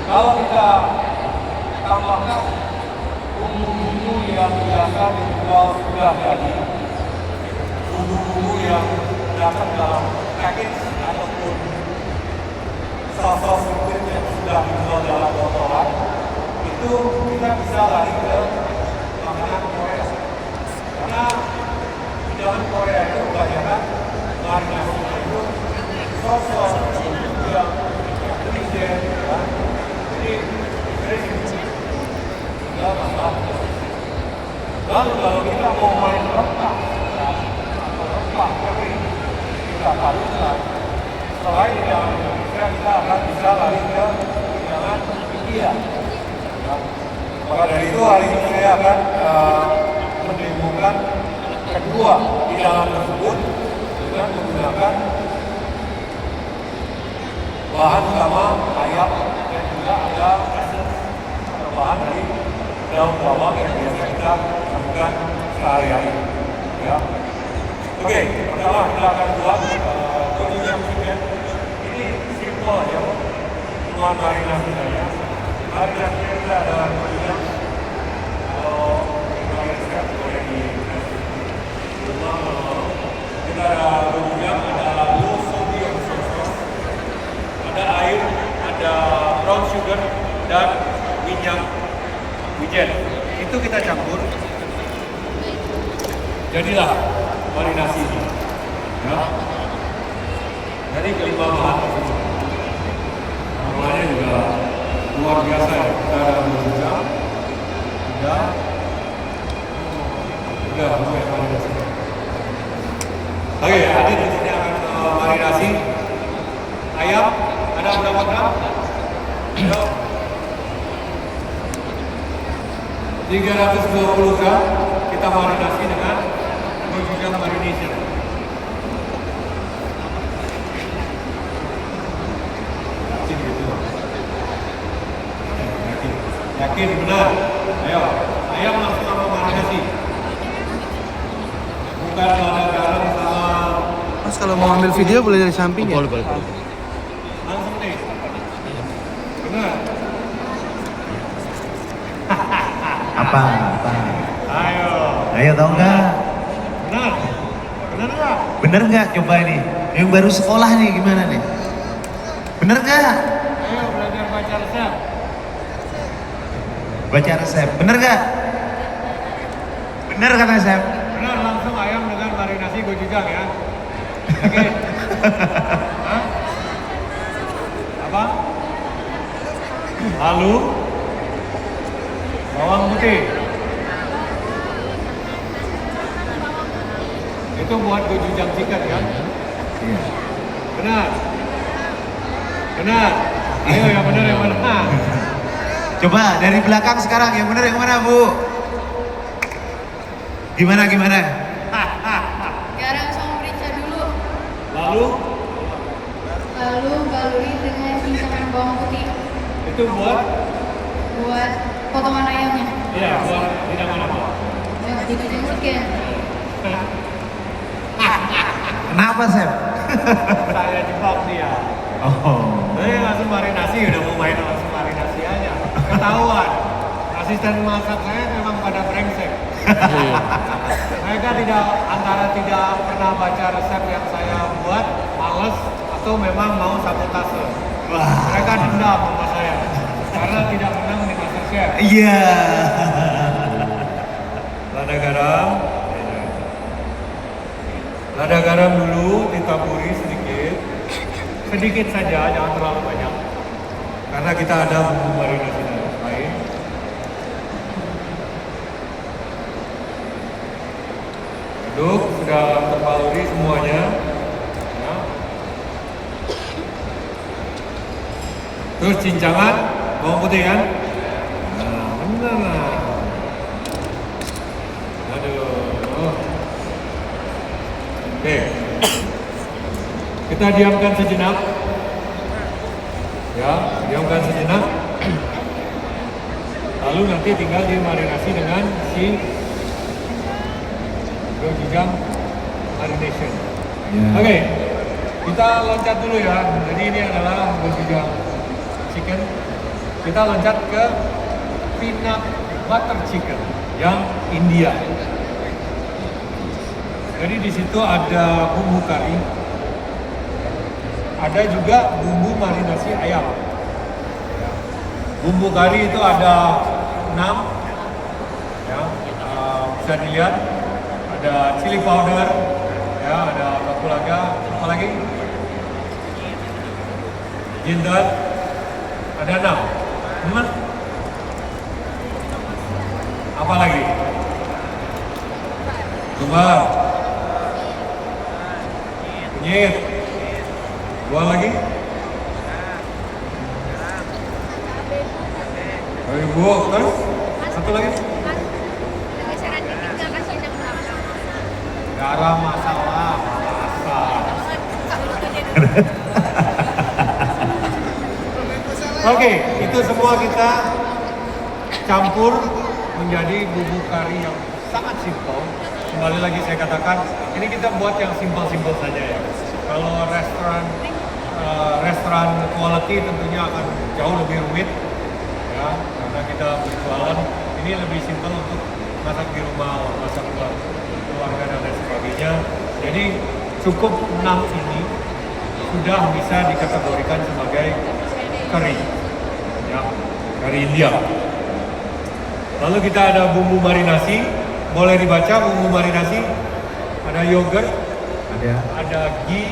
Kalau kita tambahkan bumbu-bumbu yang biasa dijual sudah jadi, bumbu-bumbu yang datang dalam package ataupun saus liquid yang sudah dijual dalam botolan, itu kita bisa lari ke makanan Korea. Karena hidangan Korea itu kebanyakan marinasinya itu saus yang trigen, ya. Jadi tidak masalah. Lalu kalau kita mau main rempah, atau rempah kering, kita padukan. Selain hidangan Indonesia, kita akan bisa lari ke hidangan India. Maka dari itu hari ini saya akan mendemokan kedua hidangan tersebut dengan menggunakan bahan utama ayam dan juga ada bahan dari daun bawang yang biasa kita temukan sehari-hari. Ya. Oke, pertama kita akan buat gochujang chicken. Ini simple ya, cuma marinasi saja. Marinasinya kita ada gochujang. Kalau kita lihat boleh di rumah, kita ada gochujang, ada low sodium sauce, ada air, ada brown sugar dan minyak wijen. Itu kita campur, jadilah marinasi ini. Ya. Jadi kelima bahan tersebut namanya juga luar biasa ya. Kita ada gochujang, udah marinasi. Oke, Adit di sini akan marinasi ayam. Ada berapa gram? 320 gram kita marinasi dengan gochujang marination. Yakin benar? Ayo, ayam langsung apa marinasi? Bukan ada garam sama. Mas kalau mau ambil video boleh dari samping ya? Boleh. Langsung deh. Benar. Apa? Ayo tahu nggak? Benar nggak? Bener nggak? Coba ini. Yang baru sekolah nih gimana nih? Bener nggak? Ayo belajar baca resep. Baca resep. Bener nggak? Bener kan resep? Benar, langsung ayam dengan marinasi gochujang ya. Oke. Hah? Apa? Lalu bawang putih. Itu buat gochujang chicken kan? Iya. Benar. Ayo yang benar yang mana? Coba dari belakang sekarang yang bener yang mana Bu? Gimana? Garam sama merica dulu. Lalu Baluri dengan cincang bawang putih. itu buat Potongan ayamnya. iya buat hidangan apa? Gochujang chicken. Kenapa Sep? Saya jebak dia. Oh. Saya langsung marinasi, udah mau main langsung marinasi aja. Ketahuan. Asisten masak saya memang pada brengsek. Mereka antara tidak pernah baca resep yang saya buat, males, atau memang mau sabotase. Mereka dendam sama saya karena tidak menang di MasterChef. Iya. Lada garam dulu ditaburi sedikit saja, jangan terlalu banyak. Karena kita ada bumbu marinasi lain. Aduk, sudah terbaluri semuanya. Ya. Terus cincangan bawang putih kan? Nah, benar. Aduh. Oke. Kita diamkan sejenak. Ya, diamkan sejenak. Lalu nanti tinggal dimarinasi dengan si gochujang marination. Oke, kita loncat dulu ya. Jadi ini adalah gochujang chicken. kita loncat ke peanut butter chicken yang India. Jadi di situ ada bumbu kari, ada juga bumbu marinasi ayam. Bumbu kari itu ada 6, ya, bisa dilihat. Ada chili powder, ya, ada kapulaga, apa lagi? Ginger, ada 6. Apa lagi? Kumbar, kunyit, 2 lagi. Ibu, terus satu lagi. Garam, masalah, masak. Oke, itu semua kita campur menjadi bumbu kari yang sangat simpel. Kembali lagi saya katakan, ini kita buat yang simpel-simpel saja ya. Kalau restoran quality tentunya akan jauh lebih rumit, ya, karena kita berjualan. Ini lebih simpel untuk masak di rumah, masak buat keluarga dan lain sebagainya. Jadi cukup 6 ini sudah bisa dikategorikan sebagai curry, ya, curry India. Lalu kita ada bumbu marinasi, boleh dibaca bumbu marinasi. Ada yogurt, ada ghee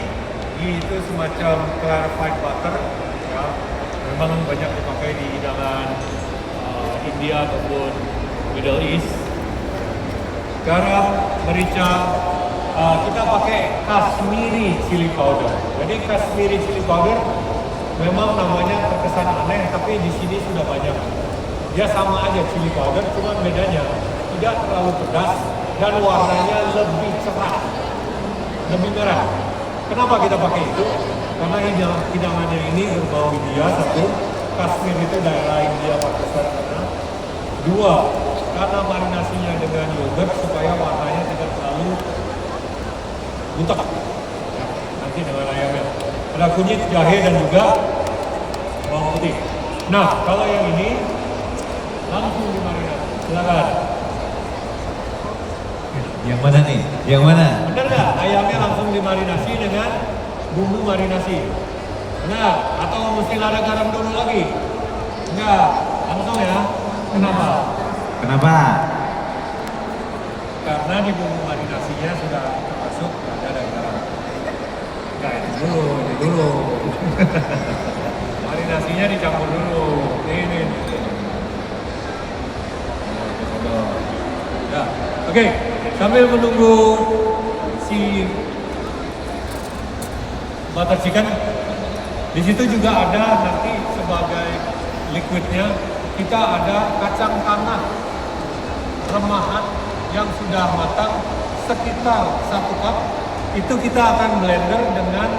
itu semacam clarified butter, ya, memang banyak dipakai di hidangan India ataupun Middle East. Garam, merica, kita pakai Kashmiri chili powder. Jadi Kashmiri chili powder memang namanya terkesan aneh, tapi di sini sudah banyak. Dia sama aja chili powder, cuma bedanya tidak terlalu pedas dan warnanya lebih cerah, lebih merah. Kenapa kita pakai itu? Karena hidangannya ini berbau India. 1, Kashmir itu daerah India Pakistan sana. 2, karena marinasinya dengan yogurt supaya warnanya tidak terlalu butek, ya, nanti dengan ayamnya. Ada kunyit, jahe, dan juga bawang putih. Nah, kalau yang ini langsung dimarinasi. Silakan. Yang mana nih? Yang mana? Benar nggak? Ayamnya langsung dimarinasi dengan bumbu marinasi. Benar? Atau mesti ada garam dulu lagi? Enggak, langsung ya. Kenapa? Kenapa? Karena di bumbu marinasinya sudah termasuk ada dan garam. Enggak, ini dulu. Marinasinya dicampur dulu. Ini. Ya, oke. Sambil menunggu si butter chicken, di situ juga ada nanti sebagai liquidnya kita ada kacang tanah remahan yang sudah matang sekitar 1 cup. Itu kita akan blender dengan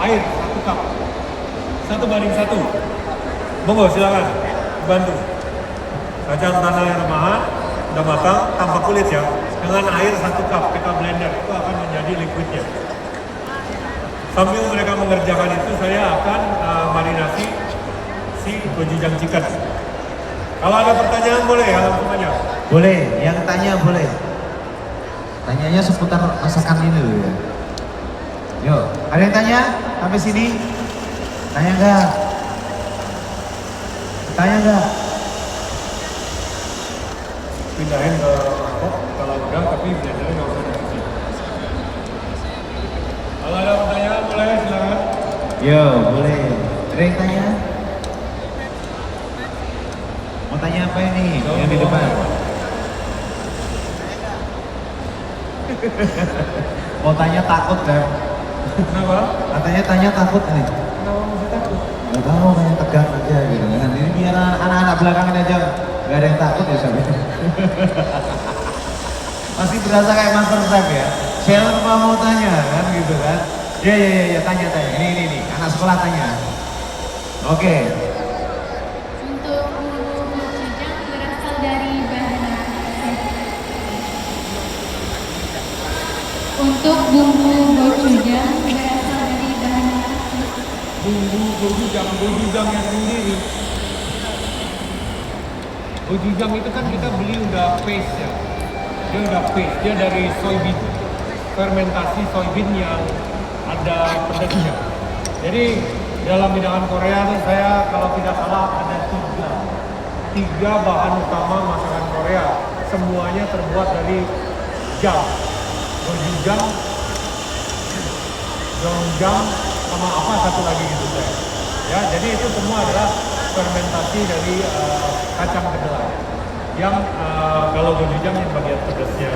air 1 cup, 1:1. Monggo silakan bantu. Kacang tanah yang remahan udah matang tanpa kulit ya, dengan air 1 cup kita blender, itu akan menjadi liquidnya. Sambil mereka mengerjakan itu, saya akan marinasi si gochujang chicken. Kalau ada pertanyaan boleh ya, langsung aja. Boleh, yang tanya boleh. Tanyanya seputar masakan ini dulu ya. Yuk, ada yang tanya sampai sini? Tanya enggak? Tanya enggak? Pindahin ke mangkok kalau udah, tapi biasanya nggak usah dikasih. Kalau ada pertanyaan boleh silakan. Yo, boleh. Ada yang tanya? Mau tanya apa ini? Yang di depan. Mau tanya takut kan? Kenapa? Katanya tanya takut nih. Kenapa mesti takut? Gak tahu, kayak tegang aja gitu kan. Ini biar anak-anak belakangan aja gak ada yang takut ya sampai. Masih berasa kayak master chef ya. Siapa mau tanya kan gitu kan? Ya, tanya. Ini, anak sekolah tanya. Oke. Untuk bumbu gochujang berasal dari bahan apa? Untuk bumbu gochujang berasal dari bahan apa? Bumbu gochujangnya sendiri Gochujang itu kan kita beli udah paste ya. Dia udah paste, dia dari soybean, fermentasi soybean yang ada pedasnya. Jadi dalam hidangan Korea nih saya kalau tidak salah ada tiga bahan utama masakan Korea. Semuanya terbuat dari jam, gochujang, doenjang, sama apa satu lagi gitu saya. Ya, jadi itu semua adalah fermentasi dari kacang kedelai. Yang kalau gochujang yang bagian pedasnya,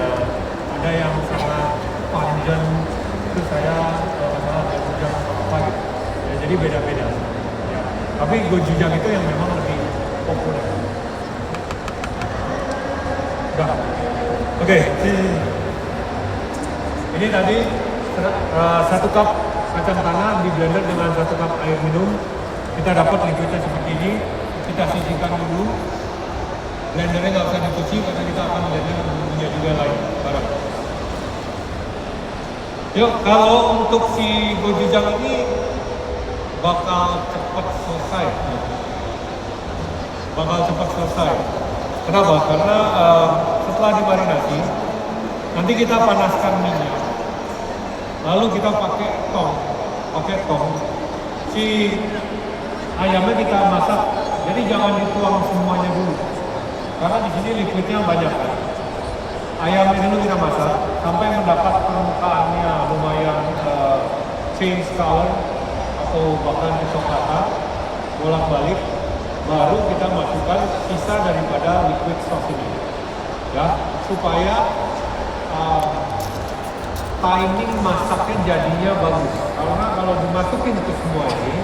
ada yang sangat panjang itu saya masalah gochujang apa gitu. Ya, jadi beda-beda. Ya. Tapi gochujang itu yang memang lebih populer. Udah. Oke. Ini tadi 1 cup kacang tanah di blender dengan 1 cup air minum. Kita dapat liquidnya seperti ini. Kita sisihkan dulu. Blendernya nggak usah dicuci karena kita akan blender bumbunya juga lain bareng. Yuk, kalau untuk si gochujang ini bakal cepat selesai. Kenapa? Karena setelah dimarinasi, nanti kita panaskan minyak, lalu kita pakai tong. Si ayamnya kita masak, jadi jangan dituang semuanya dulu, karena di sini liquidnya banyak kan. Ayamnya dulu kita masak sampai mendapat permukaannya lumayan change color atau bahkan kecoklatan, bolak-balik. Baru kita masukkan sisa daripada liquid sauce ini, ya, supaya timing masaknya jadinya bagus. Karena kalau dimasukin ke semua ini,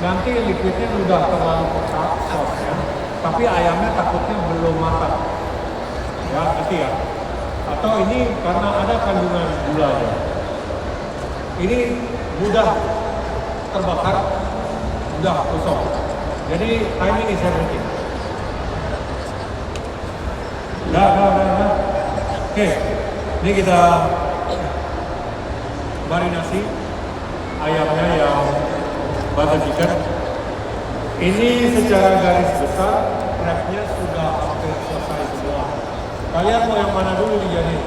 nanti liquidnya udah terlalu pekat sausnya, tapi ayamnya takutnya belum matang, ya, nanti ya. Atau ini karena ada kandungan gulanya, ini mudah terbakar, mudah gosong. Jadi timing is everything. Dah. Oke, ini kita marinasi ayamnya yang butter chicken. Ini secara garis besar prepnya sudah hampir selesai semua. Kalian mau yang mana dulu dijadiin?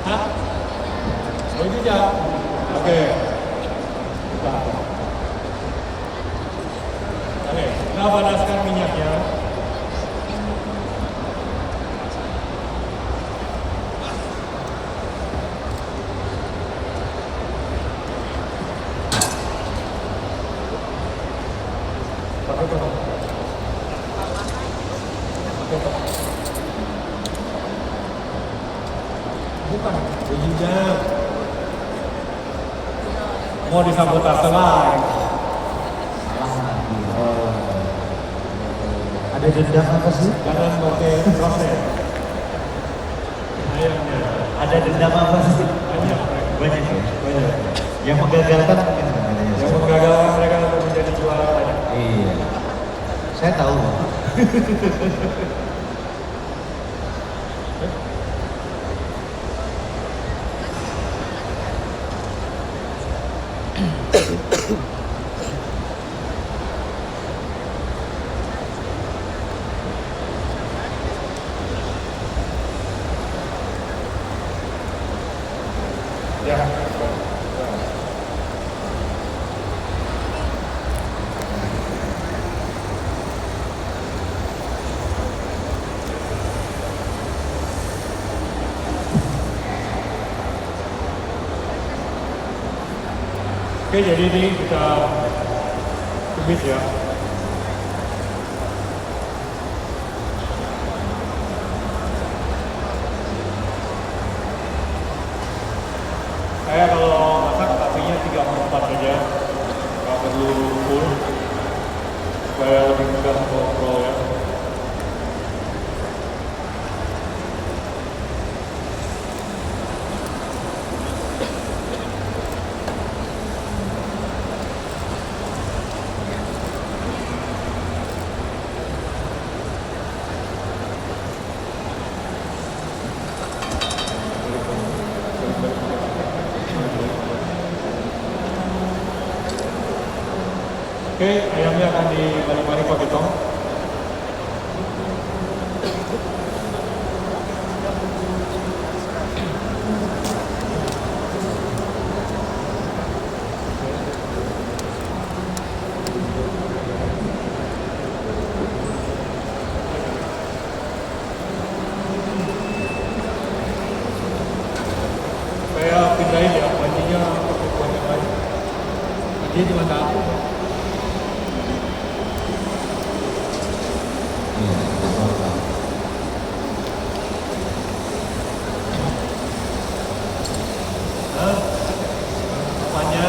Hah? Gochujang? Oke. Oke, kita panaskan minyaknya. Bukan, gochujang. Mau disabotase lagi. Ada dendam apa sih? Jangan pakai proses. Ayamnya. Ada dendam apa sih? Banyak. Banyak ya? Banyak. Yang menggagalkan mungkin Yang menggagalkan mereka untuk menjadi juara banyak. Iya. Saya tahu. Ya. Oke, jadi ini kita tumis ya. Saya kalau masak apinya 3/4 saja, nggak perlu full, supaya lebih mudah kontrol ya. Oke, ayamnya akan dibalik-balik pakai tong. Saya pindahin ya, pancinya pakai kuah yang lain. Pancinya cuma satu. Iya, nggak apa-apa. Hah? Apanya?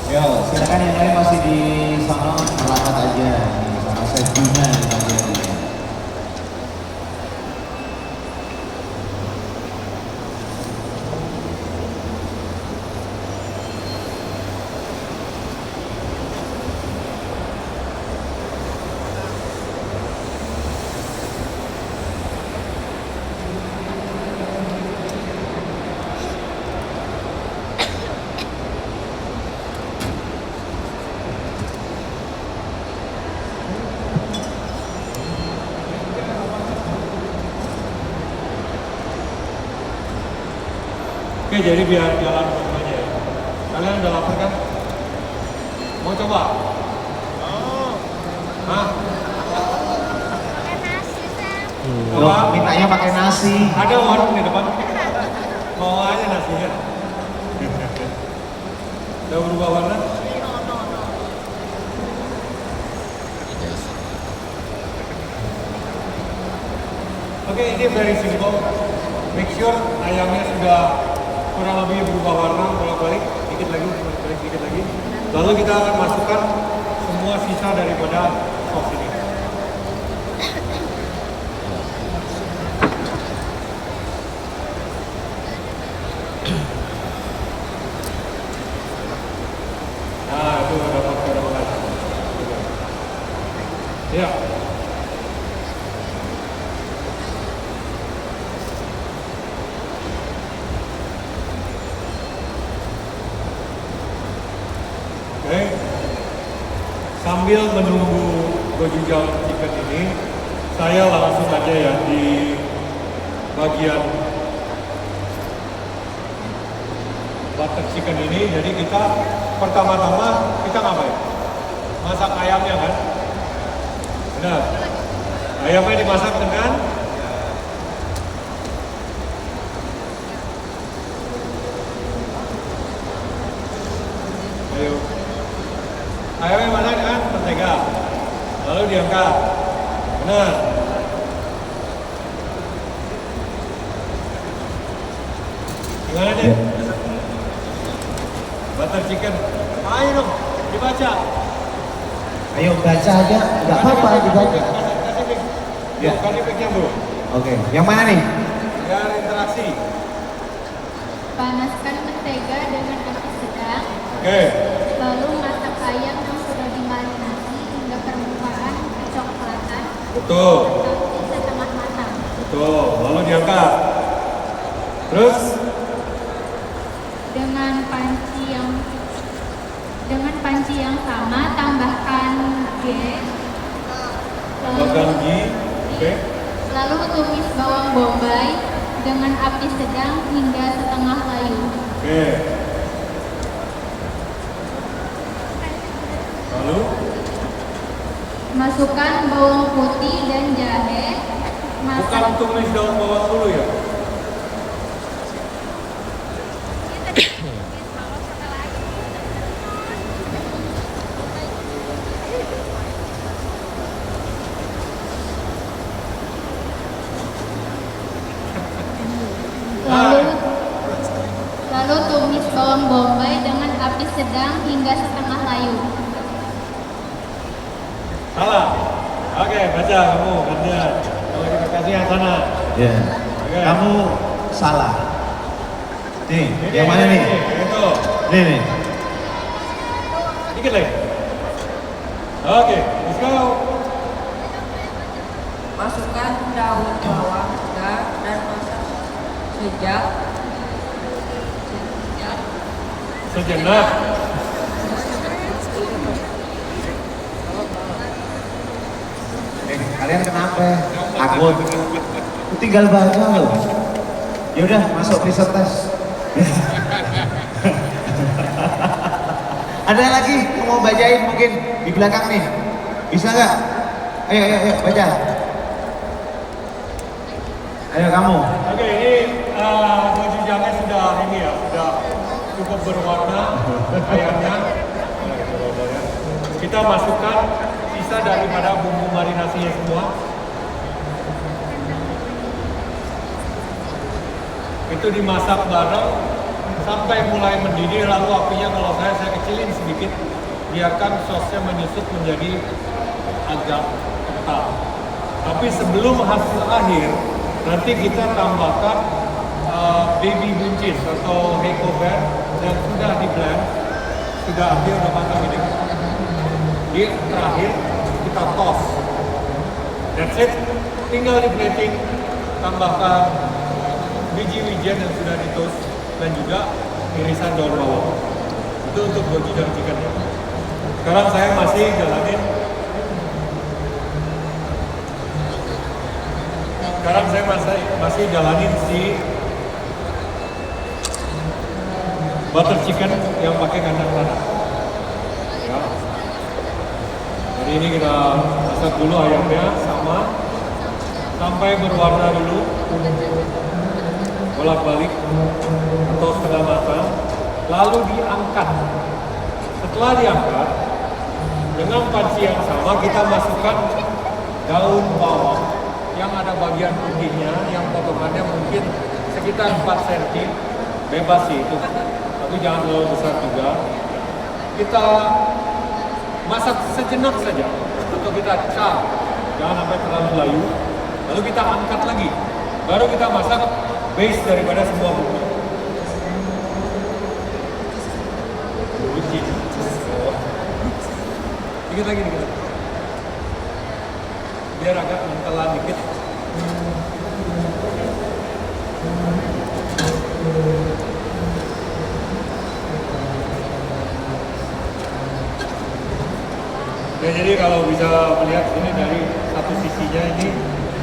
Yo, silakan yang lain masih di sana merapat aja sama Chef Juna di bagian ini. Oke, jadi biar jalan semuanya ya. Kalian udah lapar kan? Mau coba? Hah? Loh, Apa? mintanya pakai nasi. Ada warung di depan. Mau aja nasinya. Udah berubah warna? Oke, ini very simple. Make sure ayamnya sudah kurang lebih berubah warna, bolak-balik, dikit lagi, bolak-balik, dikit lagi. Lalu kita akan masukkan semua sisa daripada saus ini. Nah, itu dapat kedatangan. Ya. Oke. Sambil menunggu gochujang chicken ini, saya langsung aja ya di bagian butter chicken ini. Jadi kita pertama-tama kita ngapain? Masak ayamnya kan? Benar. Ayamnya dimasak dengan ayo. Ayamnya masak dengan mentega. Lalu diangkat. Benar. Gimana deh? Butter chicken. Ayo dong, dibaca. Ayo baca aja, nggak apa-apa dibaca. Kasih pick. Ya. Kasih picknya bro. Oke, yang mana nih? Biar interaksi. Panaskan mentega dengan api sedang, Oke. lalu masak ayam yang sudah dimarinasi hingga permukaan kecoklatan Betul. tapi setengah matang. Betul. Lalu diangkat. Terus Dengan panci yang sama tambahkan ghee, tambahkan ghee. Oke. lalu tumis bawang bombay dengan api sedang hingga setengah layu. Oke. Lalu Masukkan bawang putih dan jahe. bukan tumis daun bawang dulu ya. Lalu tumis bawang bombay dengan api sedang hingga setengah layu. Salah. Oke, baca kamu gantian. Kalau dikasih yang sana. Ya. Oke. Kamu salah. Nih, yang mana nih? Itu. Nih. Dikit lagi. Oke, let's go. Masukkan daun bawang segar dan masak sejak sejenak. Kalian kenapa? Takut? Tinggal baca loh. Ya udah masuk presentasi. Ada lagi yang mau bacain mungkin di belakang nih? Bisa nggak? Ayo baca. Ayo kamu. Oke, ini gojujangnya sudah ini ya, sudah cukup berwarna ayamnya. Kita masukkan sisa daripada bumbu marinasinya semua. Itu dimasak bareng sampai mulai mendidih, lalu apinya kalau saya kecilin sedikit, biarkan sosnya menyusut menjadi agak kental. Tapi sebelum hasil akhir, nanti kita tambahkan baby buncis atau Heiko Bear dan sudah di blend, sudah akhir udah matang ini. Di terakhir kita toss. That's it. Tinggal di plating, tambahkan biji-bijian yang sudah di toast dan juga irisan daun bawang. Itu untuk gochujang chickennya. Sekarang saya masih jalanin. Sekarang saya masih jalanin si butter chicken yang pakai kandang tanah. Ya. Jadi ini kita masak dulu ayamnya sama sampai berwarna dulu, bolak-balik atau setengah matang, lalu diangkat. Setelah diangkat, dengan panci yang sama kita masukkan daun bawang yang ada bagian putihnya, yang potongannya mungkin sekitar 4 cm, bebas sih itu, tapi jangan terlalu besar juga. Kita masak sejenak saja, atau kita char, jangan sampai terlalu layu. Lalu kita angkat lagi, baru kita masak base daripada semua bumbu. Dikit lagi. Biar agak mentelan dikit. Ya, jadi kalau bisa melihat ini dari satu sisinya ini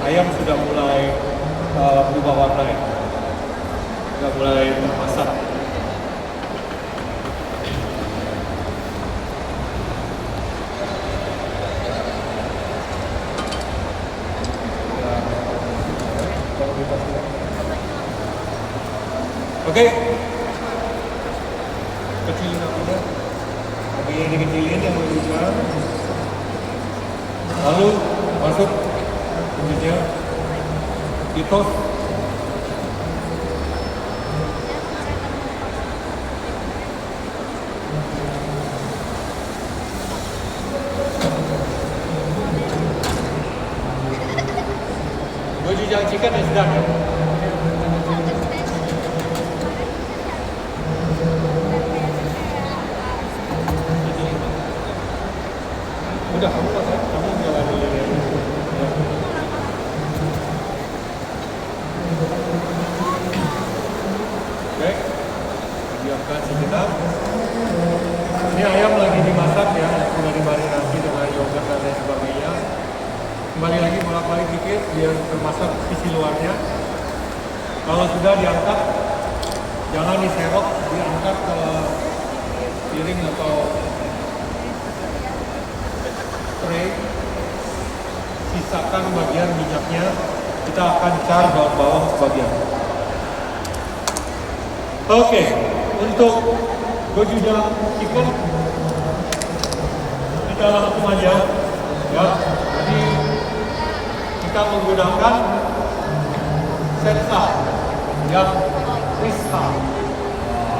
ayam sudah mulai berubah warna ya. Sudah mulai termasak. Oke, kecilin apinya, apinya dikecilin yang berubah, lalu masuk bunyinya di toast. Gochujang chicken is done ya. Udah, kamu masak, kamu jalan dulu ya. Oke, diamkan sejenak. Ini ayam lagi dimasak ya, sudah dimarinasi dengan yogurt dan lain sebagainya. Kembali lagi bolak-balik dikit biar termasak sisi luarnya. Kalau sudah diangkat, jangan diserok, diangkat ke piring atau tray. Sisakan bagian minyaknya, kita akan char daun bawang sebagian. Oke, untuk gochujang chicken kita langsung aja ya. Jadi kita menggunakan sensa yang kristal.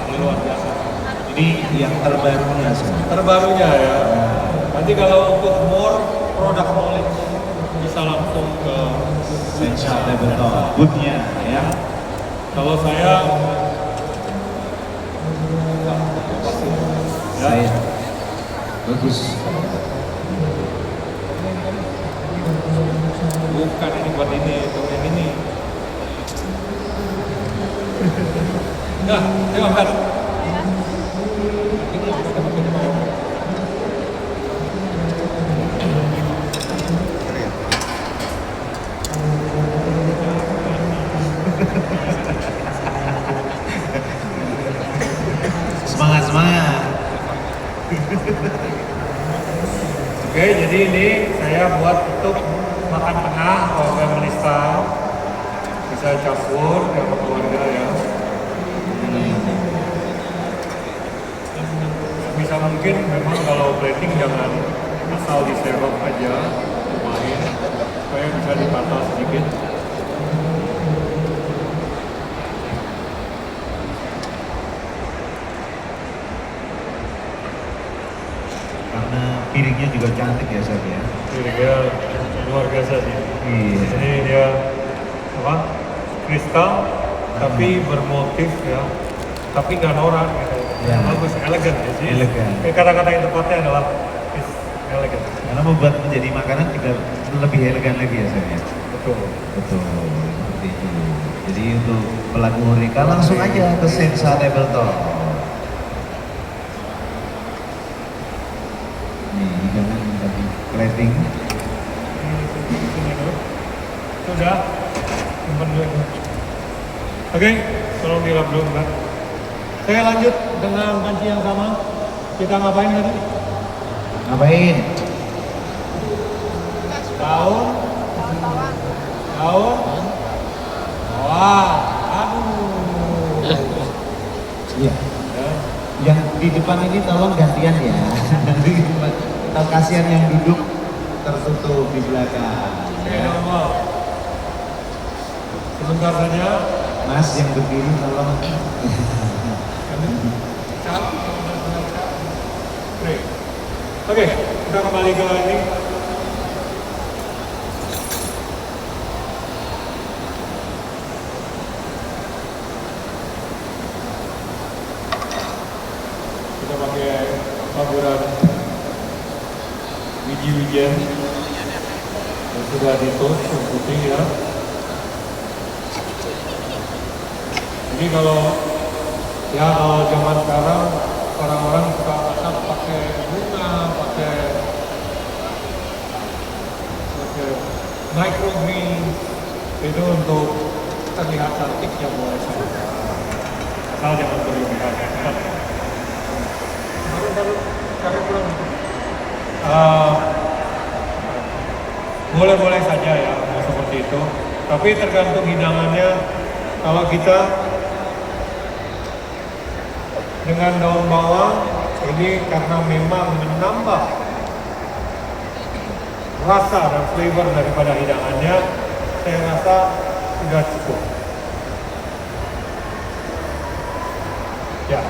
Ini luar biasa. Ini yang terbarunya sih. Terbarunya ya. Nanti kalau untuk more product knowledge bisa langsung ke Sensa Tabletop bootnya ya. kalau saya Saya bagus. bukan ini buat ini, untuk yang ini. Nah, ayo angkat. Oke, jadi ini saya buat untuk makan tengah atau family style. Bisa campur sama keluarga ya. Bisa mungkin memang kalau plating jangan asal diserok aja, lumayan supaya bisa ditata sedikit. Karena piringnya juga cantik ya Chef ya. Piringnya luar biasa sih. Iya. Ini dia apa? Kristal tapi bermotif ya, tapi nggak norak gitu. Ya. Bagus, elegan ya sih. Elegan. Kata-kata yang tepatnya adalah is elegan. Karena membuat menjadi makanan juga lebih elegan lagi ya Chef ya. Betul. Betul, seperti itu. Jadi untuk pelaku Horeca langsung aja ke Sensa Tabletop. Nih, hidangan tadi plating. Sini dulu. Sudah. Simpan dulu itu. Oke, tolong dilap dulu bentar. Saya lanjut dengan panci yang sama. Kita ngapain tadi? Ngapain? Daun. Wah, aduh. Iya. Ya. Yang di depan ini tolong gantian ya. Nanti atau kasihan yang duduk tertutup di belakang. Oke, normal. Sebentar saja. Mas yang berdiri tolong. Oke, kita kembali ke ini. Kita pakai taburan biji-bijian yang sudah ditoast yang putih ya. Ini kalau zaman sekarang orang-orang suka masak pakai bunga, pakai microgreen itu untuk terlihat cantik ya boleh saja. Asal jangan berlebihan ya. Baru cari pulang. Boleh-boleh saja ya seperti itu. Tapi tergantung hidangannya. Kalau kita dengan daun bawang ini karena memang menambah rasa dan flavor daripada hidangannya, saya rasa sudah cukup. Ya.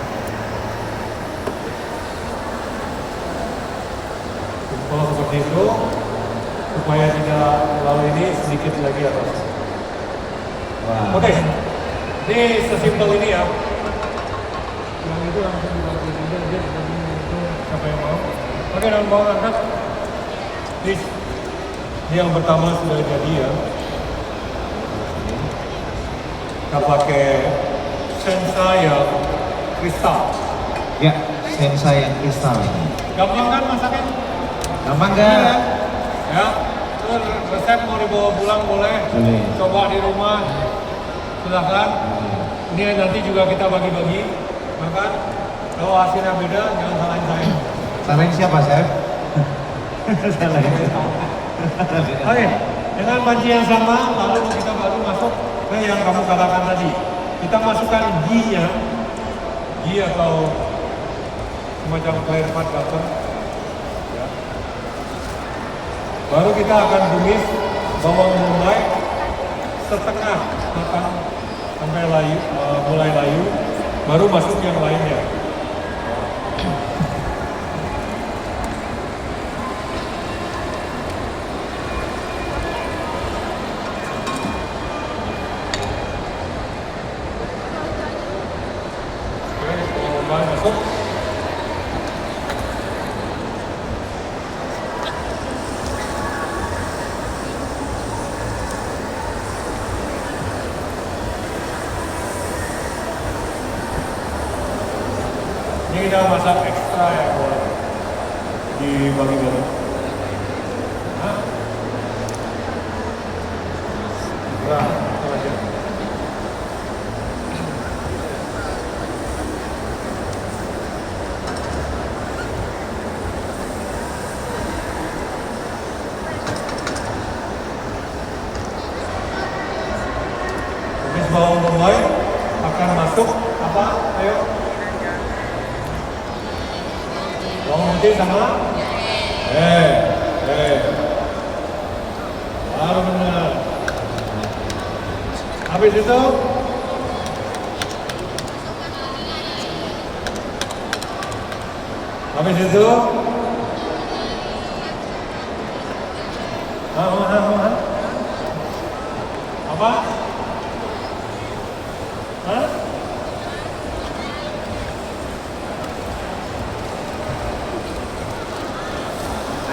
Kalau seperti itu, supaya tidak terlalu ini sedikit lagi atas. Wah. Oke, ini sesimpel ini ya. Yang itu langsung dibagi aja, itu siapa yang mau. Oke, daun bawang angkat. Ini yang pertama sudah jadi ya. Kita pakai sensa yang kristal. Ya, Sensa yang kristal ini. Gampang kan masaknya? Gampang nggak? Ya, terus resep mau dibawa pulang boleh. Boleh. Coba di rumah, silahkan. Ini nanti juga kita bagi-bagi. Makan. Kalau hasilnya beda, jangan salahin saya. Salahin siapa, Chef? Salahin. Oke, dengan panci yang sama, lalu kita baru masuk ke yang kamu katakan tadi. Kita masukkan ghee-nya, ghee atau semacam clear fat butter. Ya. Baru kita akan tumis bawang bombay setengah matang sampai layu, mulai layu. Baru masuk yang lainnya. Masuk. Ini kita masak ekstra ya buat dibagi-bagi. Hah? Nah, itu aja. bawang bombay akan masuk apa? Ayo. Bawang putih sama? Baru benar. Habis itu apa? Hah?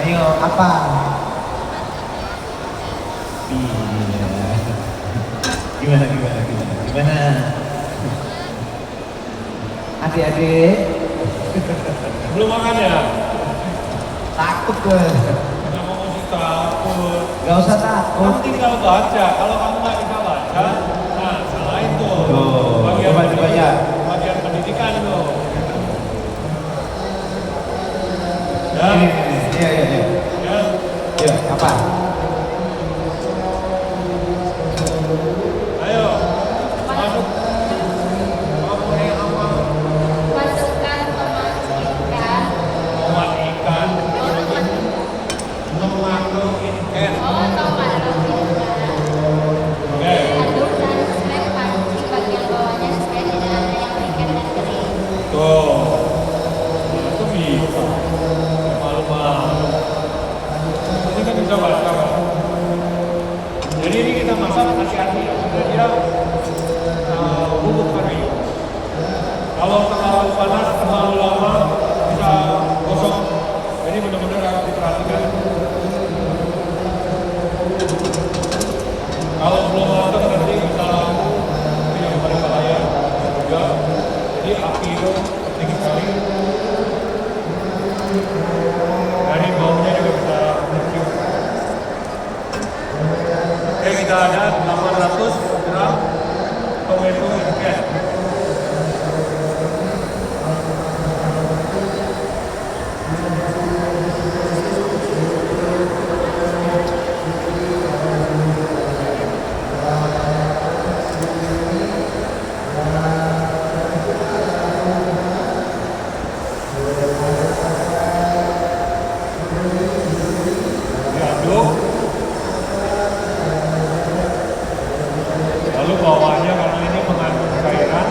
Ayo, apa? Iya. Gimana? Adik-adik, Belum makan ya? takut gue. Kenapa mesti takut? Gak usah takut. Kamu tinggal baca. Kalau kamu nggak bisa baca, nah salah itu. Tuh, Bagian coba dibaca. bagian pendidikan tuh. Ya, Iya. ya. Yuk, apa? Ayo, masuk. Kamu yang apa? Masukkan tomat ikan. Tomat ikan. Tomato ikan. Oh, tomat ikan. Oke. Aduk dan snack panci bagian bawahnya supaya tidak ada yang lengket dan kering. Tuh. Itu bisa. Malu-malu. Ini kan bisa baca, Pak. Jadi ini kita masak hati-hati. Kira-kira bubuk kari. Kalau terlalu panas, terlalu lama bisa gosong. Jadi benar-benar harus diperhatikan. Kalau belum matang nanti bisa itu yang paling bahaya juga. Jadi api itu penting sekali. Dari baunya juga bisa mencium. Oke, kita ada 800 gram tomato ikan. Diaduk. Lalu bawahnya karena ini mengandung cairan,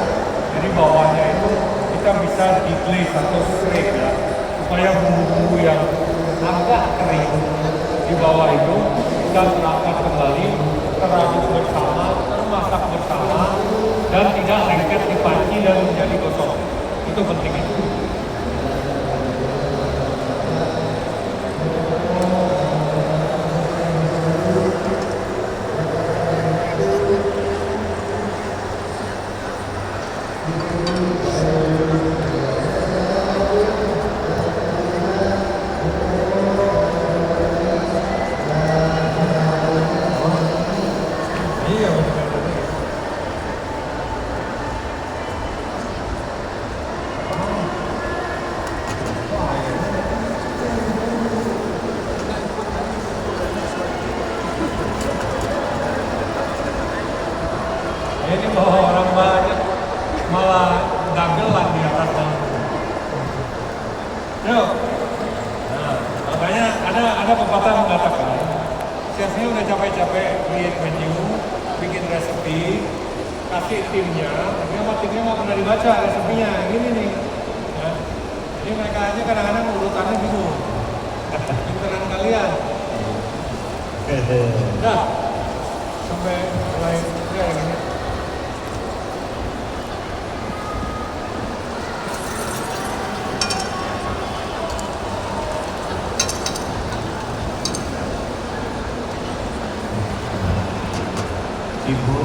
jadi bawahnya itu kita bisa di-glaze atau scrape ya, supaya bumbu-bumbu yang agak kering di bawah itu kita terangkat kembali, teraduk bersama, termasak bersama, dan tidak lengket di panci dan menjadi gosong. Itu penting itu. Iya, benar. Ini bahwa orang banyak malah dagelan di atas dalam. Yuk. Nah, makanya ada pepatah mengatakan, chefnya udah capek-capek bikin menu, bikin resepi, kasih timnya, tapi sama timnya nggak pernah dibaca resepinya. Ini nih. Ya. Jadi mereka aja kadang-kadang urutannya bingung. Pinteran kalian. Udah. Sampai mulai ya ini. Ibu.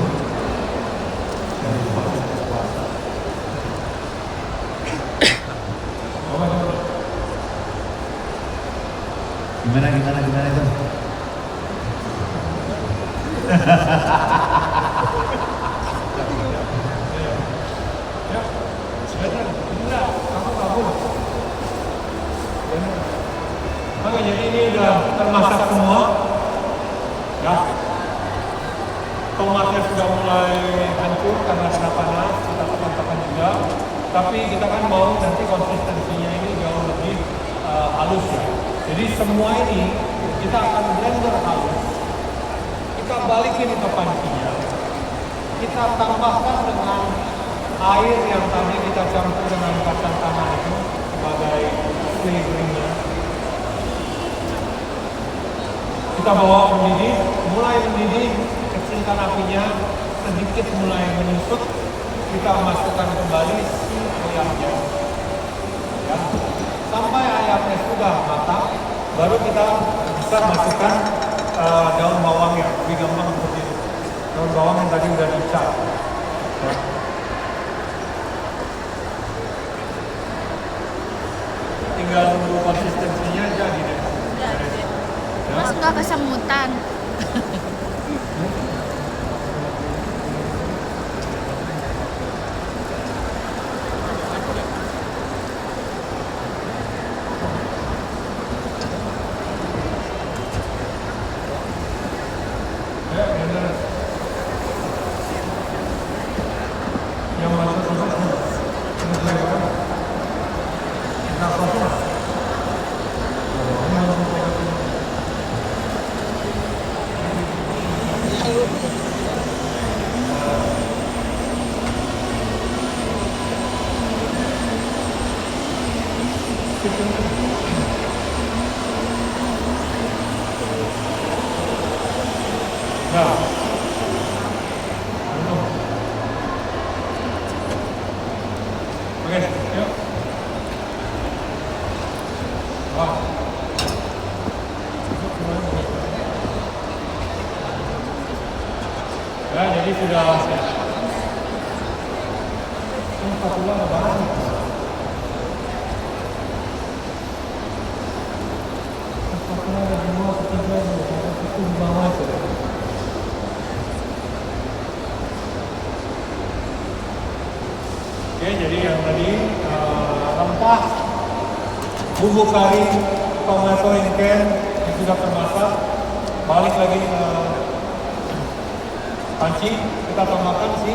Gimana itu? Ya, benar, enggak, kamu kabur. Benar. Oke, jadi ini udah termasak semua. Ya. Tomatnya sudah mulai hancur karena kena panas, kita tekan-tekan juga. Tapi kita kan mau nanti konsistensinya ini jauh lebih halus ya. Jadi semua ini kita akan blender halus. Kita balikin ke pancinya. Kita tambahkan dengan air yang tadi kita campur dengan kacang tanah itu sebagai flavoringnya. Kita bawa mendidih, mulai mendidih, kecilkan apinya, sedikit mulai menyusut, kita masukkan kembali si ayamnya. Ya. Sampai ayamnya sudah matang, baru kita bisa masukkan daun bawangnya, lebih gampang seperti itu. Daun bawang yang tadi udah dicap. Ya. Tinggal nunggu konsistensinya jadi deh. Mas nggak kesemutan. Yang masuk Nah, oke, yuk. Wah. Ya, jadi sudah. Ini spatula nggak banget. Spatula ada di bawah, ketiga, itu di bawah itu. Oke, jadi yang tadi rempah bumbu kari tomato in can yang sudah termasak, balik lagi ke panci, kita tambahkan si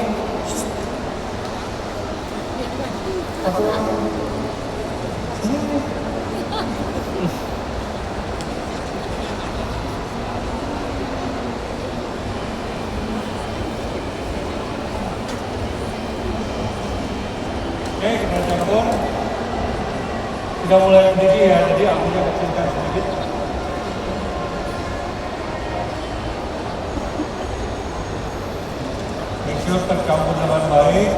Oke, kita campur. Sudah mulai mendidih ya, jadi apinya kecilkan sedikit. Make sure tercampur dengan baik.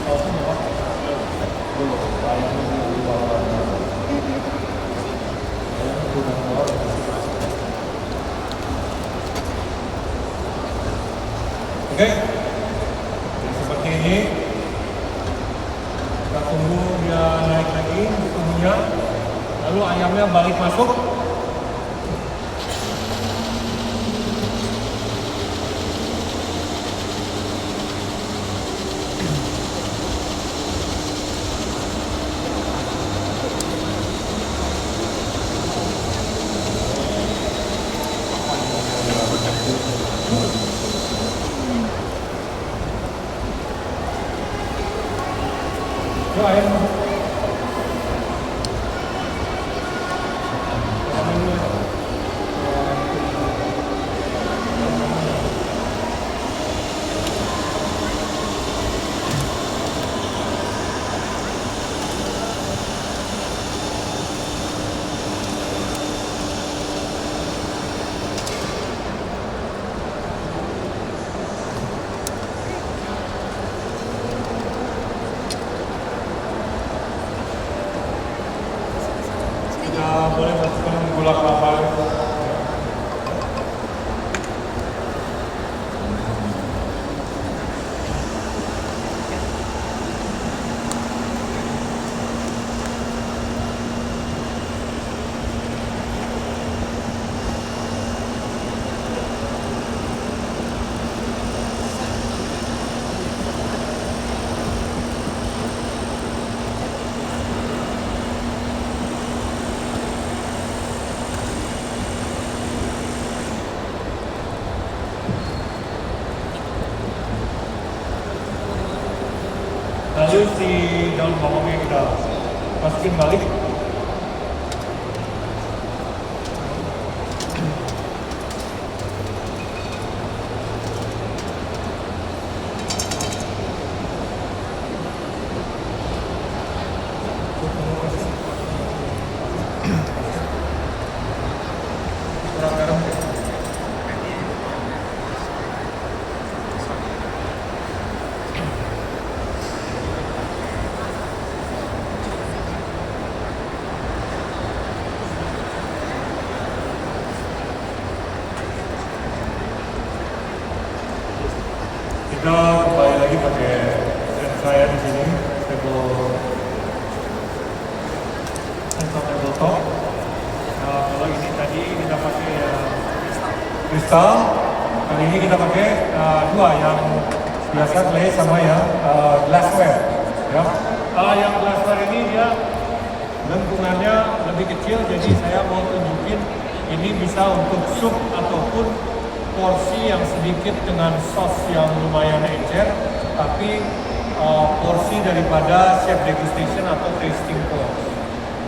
Sausnya apa? Oke, seperti ini. Kita tunggu dia naik lagi suhunya, lalu ayamnya balik masuk. Yuk ayam masuk. Boleh masukkan gula kelapa. bawangnya kita masukin balik. Kurang garam. Kita kembali lagi pakai set saya di sini, tabletop. Nah, kalau ini tadi kita pakai kristal, kali ini kita pakai dua, yang biasa clay sama yang glassware. Ya. Yang glassware ini dia lengkungannya lebih kecil, jadi saya mau tunjukin ini bisa untuk sup ataupun porsi yang sedikit dengan sos yang lumayan encer, tapi porsi daripada chef degustation atau tasting course.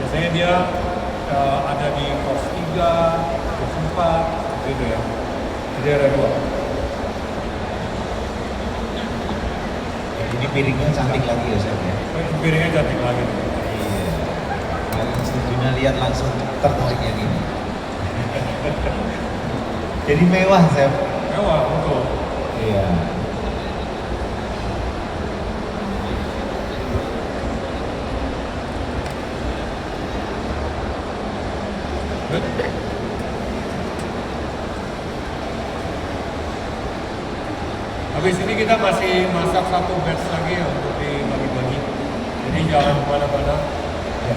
Biasanya dia ada di course 3, course 4, gitu ya. Jadi ada dua. Ini piringnya cantik lagi ya Chef ya? Piringnya cantik lagi. Iya. Kalian setujunya lihat langsung tertarik yang ini. Jadi mewah Chef. Mewah, betul. Iya. Habis ini kita masih masak satu batch lagi ya untuk dibagi-bagi. Jadi jangan kemana-mana. Ya.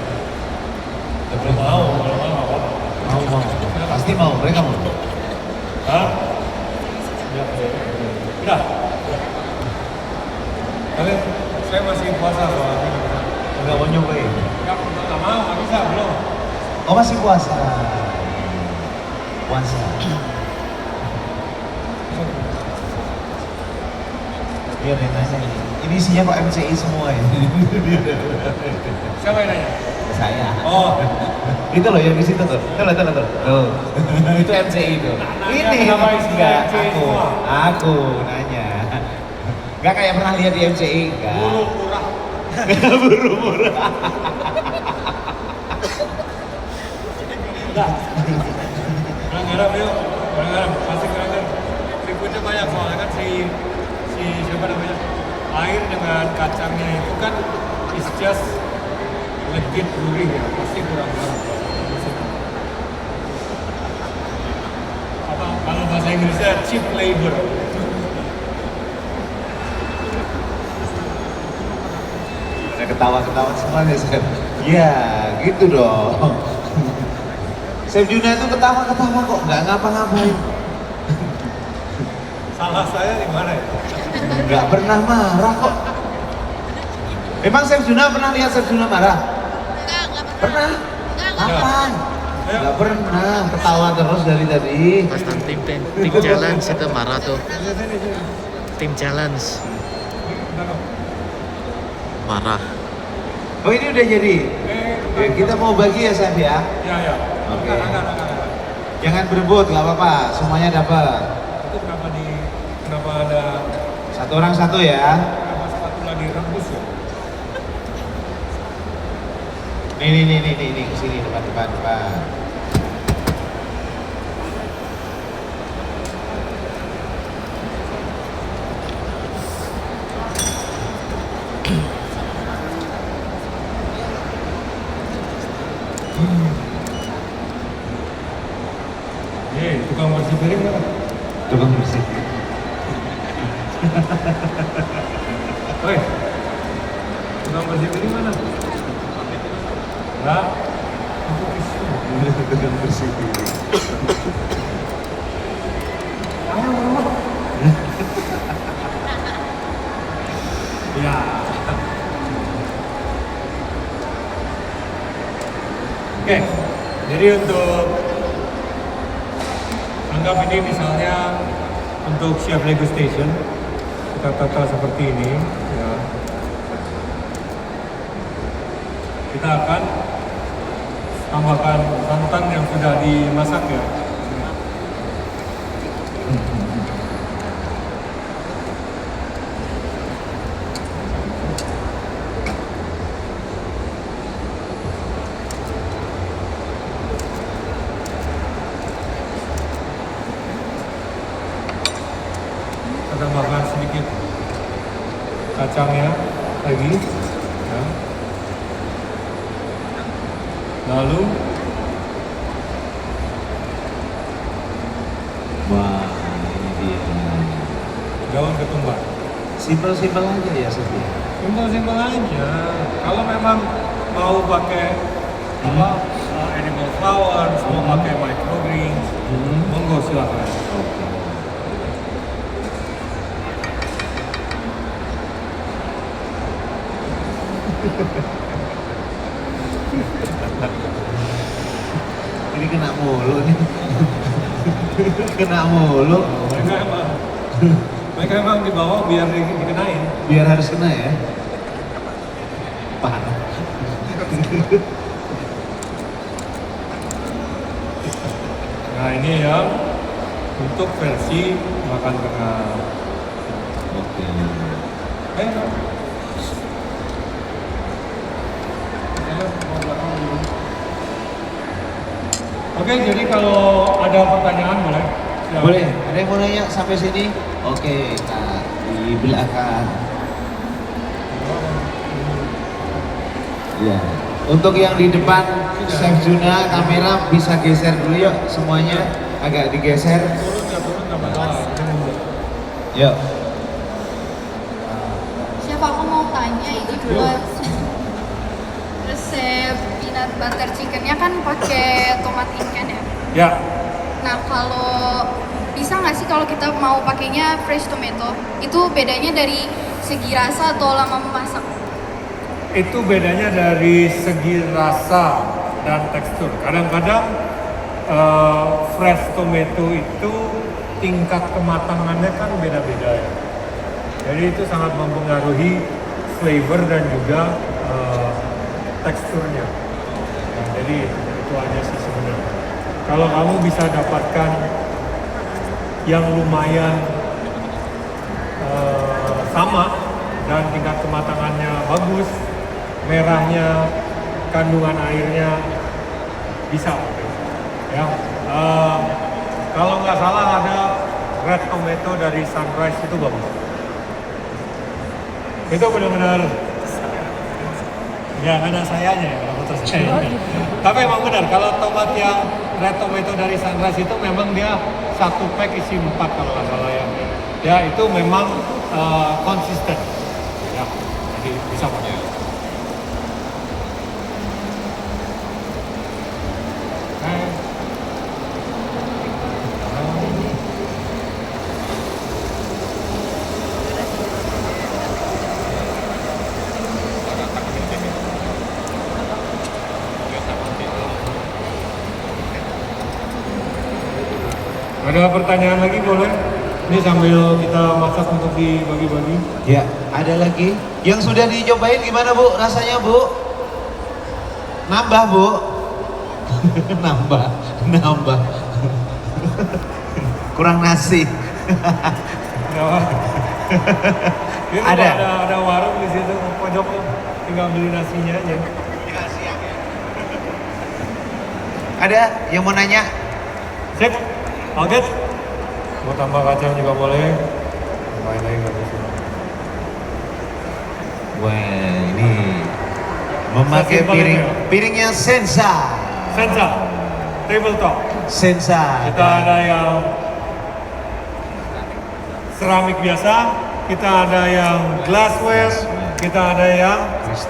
Kalau mau apa? Mau. Pasti mau, mereka mau. Hah? Ya. Udah. Kalian, saya masih puasa soalnya. Enggak mau nyobain. Nggak mau, nggak bisa, belum. Oh masih puasa. Puasa. Iya nanya ini isinya kok MCI semua ya? Siapa yang nanya? Saya. Oh, Itu loh yang di situ tuh. Tuh. Itu MCI itu. Nanya Ini kenapa isinya enggak MCI aku. semua? Aku nanya. Enggak kayak pernah lihat di MCI enggak. bulu murah. Buru murah. Udah. Kurang garam yuk. Kurang garam. Pasti kurang garam. Seafoodnya banyak soalnya kan si siapa namanya? Air dengan kacangnya itu kan is just legit gurih ya. Pasti kurang garam. Apa kalau bahasa Inggrisnya cheap labor. Ada ketawa-ketawa semuanya Chef. Iya, gitu dong. Chef Juna itu ketawa-ketawa kok, nggak ngapa-ngapain. Salah saya di mana ya? Nggak pernah marah kok. Emang Chef Juna pernah lihat Chef Juna marah? Enggak Pernah? Kapan? Ayo. Nggak pernah, ketawa terus dari tadi. Pas tim challenge itu marah tuh. Tim challenge marah. Oh ini udah jadi? Ya, kita mau bagi ya Chef ya? Ya. Oke. Enggak. Jangan berebut, nggak apa-apa, semuanya dapat. Itu kenapa ada Satu orang satu ya. kenapa spatula direbus ya? Nih, kesini depan. Tukang bersih piring mana? Tukang bersih. Woi, tukang bersih piring mana? Nah, Tukang bersih. ya. Oke, jadi untuk anggap ini misalnya untuk chef degustation kita tata seperti ini ya. kita akan tambahkan santan yang sudah dimasak ya. Kita tambahkan sedikit kacangnya lagi ya. Lalu Wah, ini dia. daun ketumbar. Simpel-simpel aja ya, Sofi. Simpel-simpel aja. Kalau memang mau pakai apa animal flowers, mau pakai microgreens, monggo silakan. Oke. Ini kena mulu nih. Kena mulu. Mereka emang dibawa biar dikenain. Biar harus kena ya. Parah. Nah ini ya untuk versi makan tengah. Oke. Oke, jadi kalau ada pertanyaan boleh? Silakan. Boleh. Ada yang mau nanya sampai sini? Oke, nah, di belakang. Ya. Untuk yang di depan, Chef Juna, kamera bisa geser dulu yuk, semuanya agak digeser. Turun nggak masalah. Yuk. Chef, aku mau tanya ini buat resep peanut butter chickennya kan pakai tomat ikan ya. Ya, Nah kalau bisa nggak sih kalau kita mau pakainya fresh tomato, itu bedanya dari segi rasa atau lama memasak? itu bedanya dari segi rasa dan tekstur. Kadang-kadang fresh tomato itu tingkat kematangannya kan beda-beda ya. Jadi itu sangat mempengaruhi flavor dan juga teksturnya. Nah, jadi itu aja sih sebenarnya. Kalau kamu bisa dapatkan yang lumayan sama dan tingkat kematangannya bagus, merahnya, kandungan airnya bisa. Ya, kalau nggak salah ada red tomato dari Sunrise itu bagus. Itu benar-benar ya ada sayanya ya, kalau foto saya. Tapi emang benar kalau tomat yang red tomato dari Sunrise itu memang dia satu pack isi 4 kalau nggak salah ya. Ya itu memang konsisten. Ya, jadi bisa pakai. Ada pertanyaan lagi boleh? Ini sambil kita masak untuk dibagi-bagi. Ya, ada lagi. Yang sudah dicobain gimana Bu? Rasanya Bu? Nambah Bu? Nambah. Kurang nasi. Ini ada warung di situ pojok, tinggal beli nasinya aja. Ada yang mau nanya? Sip, oke. Mau tambah kacang juga boleh. Tambahin lagi nggak bisa. Wah, ini memakai Sesimpel ini ya. piringnya Sensa. Sensa, tabletop. Sensa. Kita ada yang seramik biasa, kita ada yang glassware, kita ada yang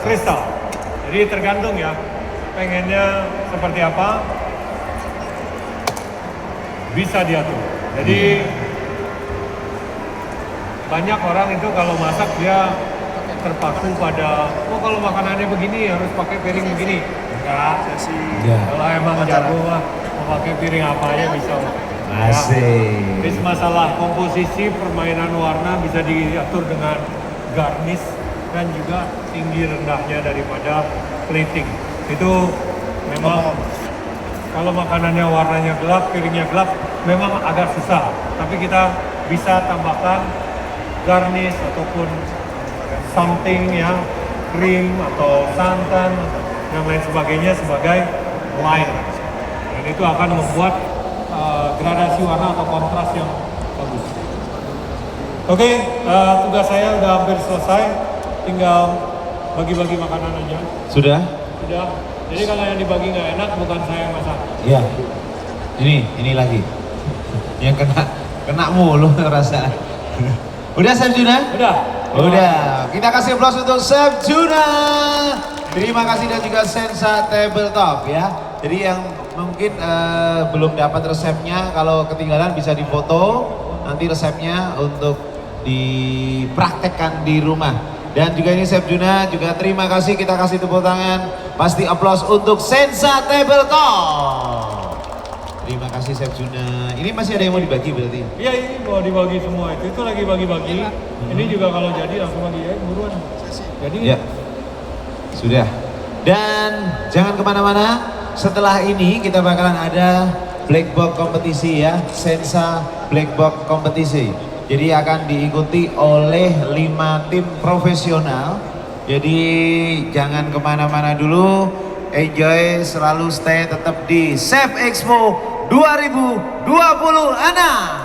kristal. Jadi tergantung ya, pengennya seperti apa, bisa diatur. Jadi banyak orang itu kalau masak dia terpaku pada, oh kalau makanannya begini harus pakai piring begini. Enggak, saya sih Ya. kalau emang jago mah mau pakai piring apa aja bisa. Asik. Jadi masalah komposisi permainan warna bisa diatur dengan garnish dan juga tinggi rendahnya daripada plating. Itu memang kalau makanannya warnanya gelap, piringnya gelap, memang agak susah. Tapi kita bisa tambahkan garnish ataupun something ya, krim atau santan dan lain sebagainya sebagai line. Dan itu akan membuat gradasi warna atau kontras yang bagus. Oke, tugas saya udah hampir selesai, tinggal bagi-bagi makanan aja. Sudah? Sudah. Jadi kalau yang dibagi nggak enak, bukan saya yang masak. Iya. Ini lagi. Yang kena mulu rasa. Udah Chef Juna? Udah. Udah. Kita kasih aplaus untuk Chef Juna. Terima kasih dan juga Sensa Tabletop ya. Jadi yang mungkin belum dapat resepnya, kalau ketinggalan bisa difoto. Nanti resepnya untuk dipraktekkan di rumah. Dan juga ini Chef Juna juga terima kasih, kita kasih tepuk tangan. Pasti aplaus untuk Sensa Tabletop. Terima kasih Chef Juna. Ini masih ada yang mau dibagi berarti? Iya, ini mau dibagi semua itu lagi bagi-bagi. Ini juga kalau jadi langsung bagi ya, buruan. Jadi Ya, sudah. Dan jangan kemana-mana. Setelah ini kita bakalan ada black box kompetisi ya, Sensa black box kompetisi. Jadi akan diikuti oleh 5 tim profesional. Jadi jangan kemana-mana dulu. Enjoy, selalu stay tetap di Chef Expo 2020 Ana.